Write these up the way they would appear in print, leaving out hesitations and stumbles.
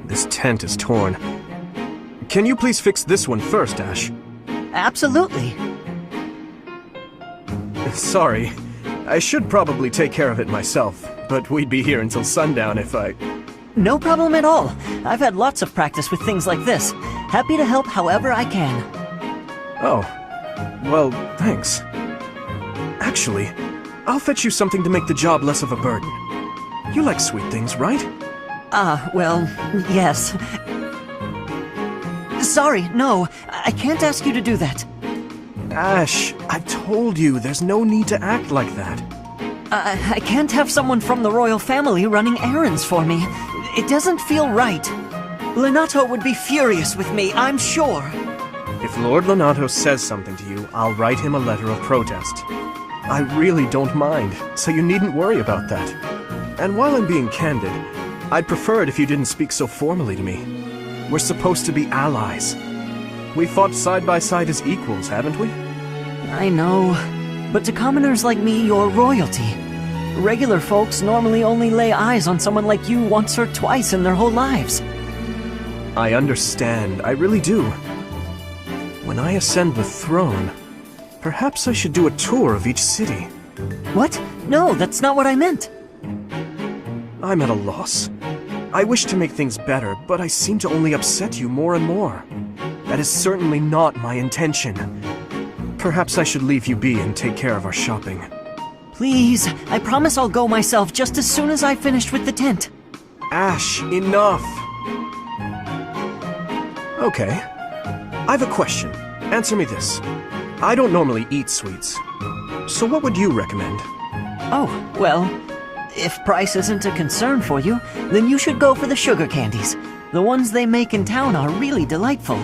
This tent is torn. Can you please fix this one first, Ashe? Absolutely. Sorry. I should probably take care of it myself, but we'd be here until sundown if I... No problem at all. I've had lots of practice with things like this. Happy to help however I can. Oh. Well, thanks. Actually, I'll fetch you something to make the job less of a burden. You like sweet things, right? Well, yes. Sorry, no. I can't ask you to do that. Ashe, I've told you, there's no need to act like that. I can't have someone from the royal family running errands for me. It doesn't feel right. Lenato would be furious with me, I'm sure. If Lord Lenato says something to you, I'll write him a letter of protest. I really don't mind, so you needn't worry about that. And while I'm being candid, I'd prefer it if you didn't speak so formally to me. We're supposed to be allies. We fought side by side as equals, haven't we? I know. But to commoners like me, you're royalty. Regular folks normally only lay eyes on someone like you once or twice in their whole lives. I understand, I really do. When I ascend the throne, perhaps I should do a tour of each city. What? No, that's not what I meant. I'm at a loss. I wish to make things better, but I seem to only upset you more and more. That is certainly not my intention. Perhaps I should leave you be and take care of our shopping. Please, I promise I'll go myself just as soon as I've finished with the tent. Ashe, enough! Okay. I've a question. Answer me this. I don't normally eat sweets. So what would you recommend? Oh, well, if price isn't a concern for you, then you should go for the sugar candies. The ones they make in town are really delightful.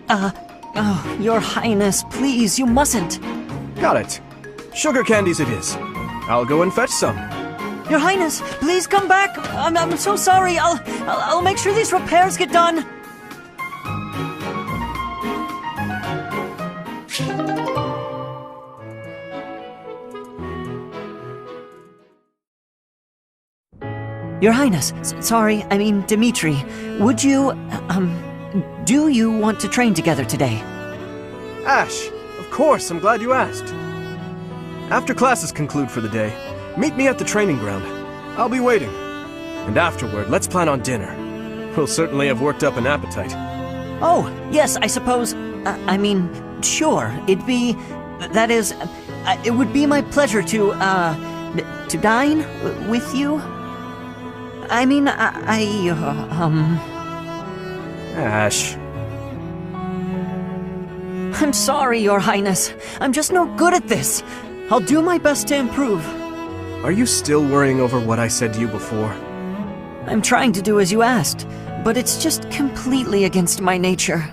Oh, Your Highness, please, you mustn't. Got it. Sugar candies it is. I'll go and fetch some. Your Highness, please come back. I'm so sorry. I'll make sure these repairs get done. Your Highness, sorry, I mean Dimitri, would you, do you want to train together today? Ashe, of course, I'm glad you asked. After classes conclude for the day, meet me at the training ground. I'll be waiting. And afterward, let's plan on dinner. We'll certainly have worked up an appetite. Oh, yes, I suppose, sure, that is, it would be my pleasure to dine with you? Ashe. I'm sorry, Your Highness. I'm just no good at this. I'll do my best to improve. Are you still worrying over what I said to you before? I'm trying to do as you asked, but it's just completely against my nature.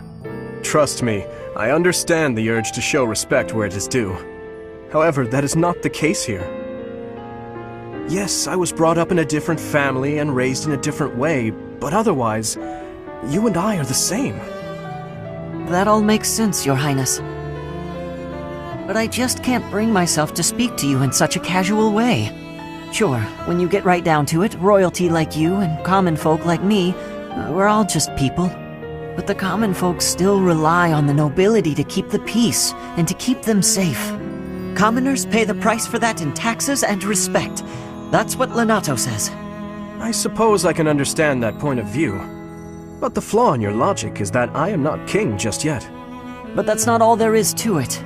Trust me, I understand the urge to show respect where it is due. However, that is not the case here. Yes, I was brought up in a different family and raised in a different way, but otherwise, you and I are the same. That all makes sense, Your Highness. But I just can't bring myself to speak to you in such a casual way. Sure, when you get right down to it, royalty like you and common folk like me, we're all just people. But the common folk still rely on the nobility to keep the peace and to keep them safe. Commoners pay the price for that in taxes and respect. That's what Lenato says. I suppose I can understand that point of view. But the flaw in your logic is that I am not king just yet. But that's not all there is to it.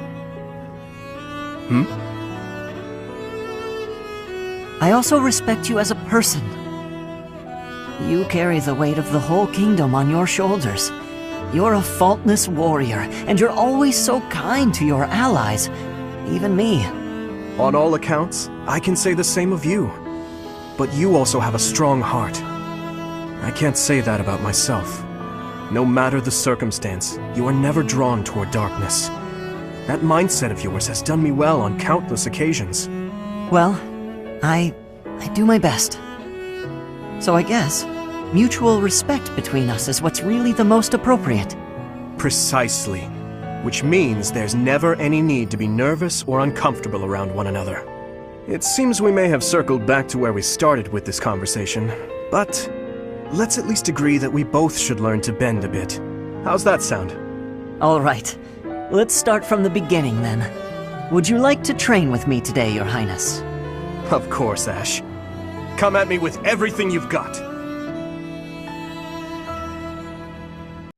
I also respect you as a person. You carry the weight of the whole kingdom on your shoulders. You're a faultless warrior, and you're always so kind to your allies, even me. On all accounts, I can say the same of you. But you also have a strong heart. I can't say that about myself. No matter the circumstance, you are never drawn toward darkness. That mindset of yours has done me well on countless occasions. Well, I do my best. So I guess mutual respect between us is what's really the most appropriate. Precisely. Which means there's never any need to be nervous or uncomfortable around one another. It seems we may have circled back to where we started with this conversation, But let's at least agree that we both should learn to bend a bit. How's that sound? All right. Let's start from the beginning, then. Would you like to train with me today, Your Highness? Of course, Ashe. Come at me with everything you've got.